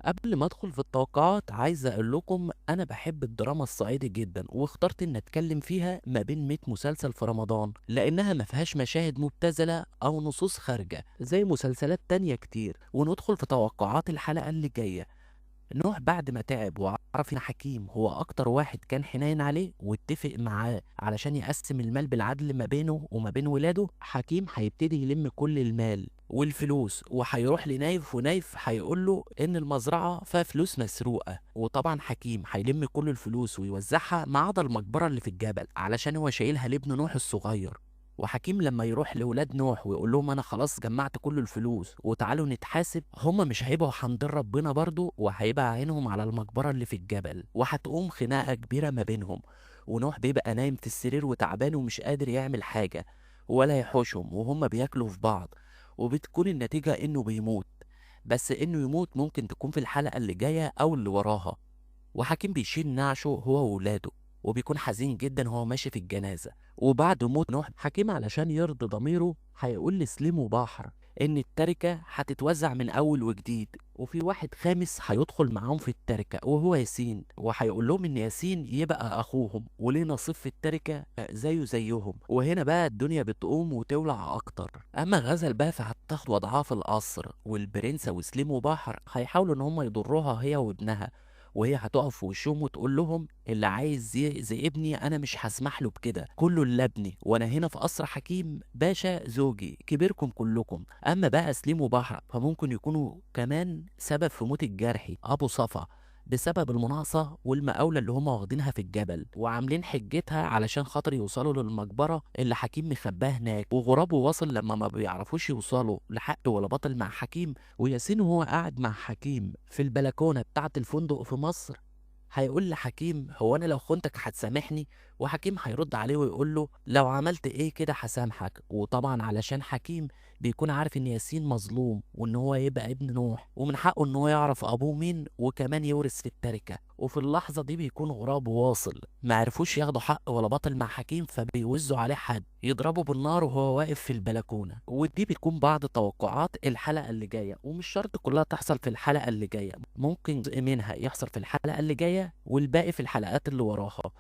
قبل ما ادخل في التوقعات عايز اقول لكم انا بحب الدراما الصعيدي جدا، واخترت ان اتكلم فيها ما بين 100 مسلسل في رمضان لانها ما فيهاش مشاهد مبتذله او نصوص خارجه زي مسلسلات تانية كتير. وندخل في توقعات الحلقه اللي جايه. نوح بعد ما تعب وعرف ان حكيم هو اكتر واحد كان حنين عليه واتفق معاه علشان يقسم المال بالعدل ما بينه وما بين ولاده، حكيم هيبتدي يلم كل المال والفلوس وهيروح لنايف، ونايف هيقول له ان المزرعه فيها فلوس مسروقه. وطبعا حكيم هيلم كل الفلوس ويوزعها ما عدا المقبره اللي في الجبل علشان هو شايلها لابن نوح الصغير. وحكيم لما يروح لولاد نوح ويقول لهم انا خلاص جمعت كل الفلوس وتعالوا نتحاسب، هما مش هيبقوا حامدين ربنا برضو، وهيبقى عينهم على المقبرة اللي في الجبل، وهتقوم خناقة كبيرة ما بينهم. ونوح بيبقى نايم في السرير وتعبان ومش قادر يعمل حاجة ولا يحوشهم، وهما بياكلوا في بعض. وبتكون النتيجة انه بيموت، بس انه يموت ممكن تكون في الحلقة اللي جاية او اللي وراها. وحكيم بيشيل نعشه هو وولاده، وبيكون حزين جدا وهو ماشي في الجنازة. وبعد موت نوح، حكيم علشان يرضي ضميره هيقول لسليم وبحر إن التركة هتتوزع من أول وجديد، وفي واحد خامس هيدخل معاهم في التركة وهو ياسين، وهيقول لهم إن ياسين يبقى أخوهم وليه نصيب في التركة زيه زيهم. وهنا بقى الدنيا بتقوم وتولع أكتر. أما غزل بقى فهتاخد وضعها في القصر، والبرنسة وسليم وبحر هيحاولوا إن هم يضروها هي وابنها، وهي هتقف في وشهم وتقول لهم اللي عايز يأذي ابني انا مش هسمح له بكده، كله اللي ابني وانا هنا في قصر حكيم باشا زوجي كبيركم كلكم. اما بقى سليم وبحر فممكن يكونوا كمان سبب في موت الجرحي ابو صفا، بسبب المناقصة والمقاولة اللي هما واخدينها في الجبل وعاملين حجتها علشان خاطر يوصلوا للمقبرة اللي حكيم مخباها هناك. وغراب وواصل لما ما بيعرفوش يوصلوا لحق ولا باطل مع حكيم، وياسين وهو قاعد مع حكيم في البلكونة بتاعة الفندق في مصر هيقول لحكيم هو انا لو خنتك هتسامحني؟ وحكيم هيرد عليه ويقول له لو عملت ايه كده هسامحك. وطبعا علشان حكيم بيكون عارف ان ياسين مظلوم وان هو يبقى ابن نوح ومن حقه ان هو يعرف ابوه مين وكمان يورث في التركة. وفي اللحظة دي بيكون غراب واصل ما عرفوش ياخدوا حق ولا باطل مع حكيم، فبيوزوا عليه حد يضربه بالنار وهو واقف في البلكونة. ودي بتكون بعض توقعات الحلقة اللي جاية، ومش شرط كلها تحصل في الحلقة اللي جاية، ممكن جزء منها يحصل في الحلقة اللي جاية والباقي في الحلقات اللي وراها.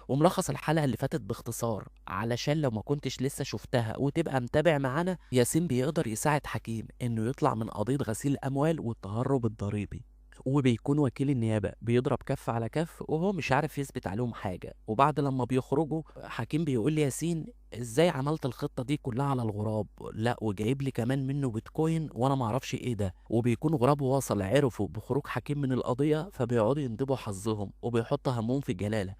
وملخص الحلقة اللي فاتت باختصار علشان لو ما كنتش لسه شفتها وتبقى متابع معانا: ياسين بيقدر يساعد حكيم انه يطلع من قضية غسيل الاموال والتهرب الضريبي، وبيكون وكيل النيابة بيضرب كف على كف وهو مش عارف يثبت عليهم حاجة. وبعد لما بيخرجوا حكيم بيقول لياسين ازاي عملت الخطة دي كلها على الغراب؟ لا وجايب لي كمان منه بيتكوين وانا معرفش ايه ده. وبيكون غراب واصل عرفوا بخروج حكيم من القضية، فبيقعدوا يندبوا حظهم وبيحطوا همهم في جلالة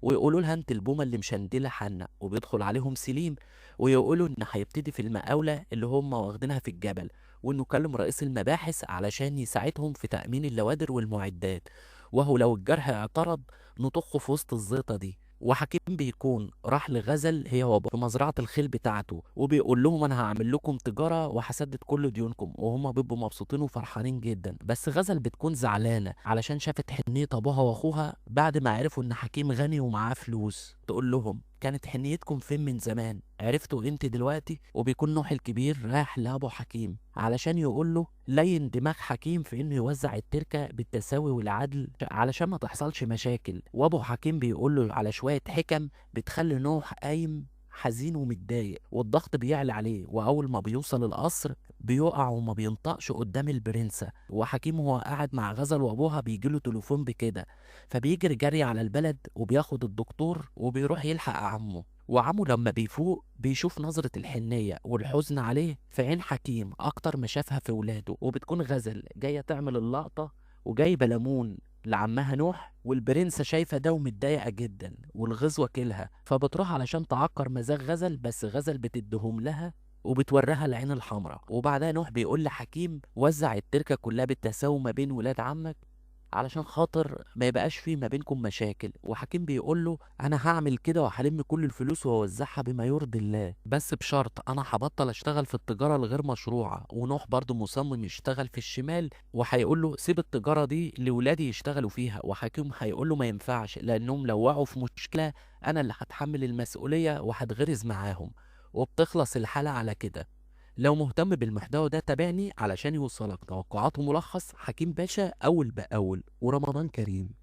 ويقولوا لها انت البومه اللي مشندله حنا. وبيدخل عليهم سليم ويقولوا ان هيبتدي في المقاوله اللي هم واخدينها في الجبل، وانه كلم رئيس المباحث علشان يساعدهم في تأمين اللوادر والمعدات، وهو لو الجرح اعترض نطخه في وسط الزيطه دي. وحكيم بيكون راح لغزل هي وابو في مزرعة الخيل بتاعته، وبيقول لهم انا هعمل لكم تجارة وهسدد كل ديونكم، وهم بيبقوا مبسوطين وفرحانين جدا. بس غزل بتكون زعلانة علشان شافت حنية ابوها واخوها بعد ما عرفوا ان حكيم غني ومعاه فلوس. تقول لهم كانت حنيتكم فين من زمان؟ عرفتوا انت دلوقتي؟ وبيكون نوح الكبير رايح لابو حكيم علشان يقول له لين دماغ حكيم في انه يوزع التركة بالتساوي والعدل علشان ما تحصلش مشاكل. وابو حكيم بيقول له على شوية حكم بتخلي نوح قايم حزين ومتضايق والضغط بيعلى عليه. واول ما بيوصل القصر بيقع وما بينطقش قدام البرنسة. وحكيم وهو قاعد مع غزل وابوها بيجيله تليفون بكده، فبيجري جري على البلد وبياخد الدكتور وبيروح يلحق عمه. وعمه لما بيفوق بيشوف نظرة الحنية والحزن عليه في عين حكيم أكتر ما شافها في ولاده. وبتكون غزل جاية تعمل اللقطة وجايبة ليمون لعمها نوح، والبرنسة شايفة ده ومتضايقة جدا والغيظ واكلها، فبتروح علشان تعكر مزاج غزل، بس غزل بتديهم لها وبتوريها العين الحمراء. وبعدها نوح بيقول لحكيم وزع التركة كلها بالتساوي ما بين ولاد عمك علشان خاطر ما يبقاش فيه ما بينكم مشاكل. وحكيم بيقول له انا هعمل كده وهلم كل الفلوس واوزعها بما يرضي الله، بس بشرط انا هبطل اشتغل في التجاره الغير مشروعه. ونوح برضه مصمم يشتغل في الشمال، وهيقول له سيب التجاره دي لولادي يشتغلوا فيها. وحكيم هيقول له ما ينفعش لانهم لو وقعوا في مشكله انا اللي هتحمل المسؤوليه وهتغرز معاهم. وبتخلص الحلقه على كده. لو مهتم بالمحتوى ده تابعني علشان يوصلك توقعات وملخص حكيم باشا أول بأول، ورمضان كريم.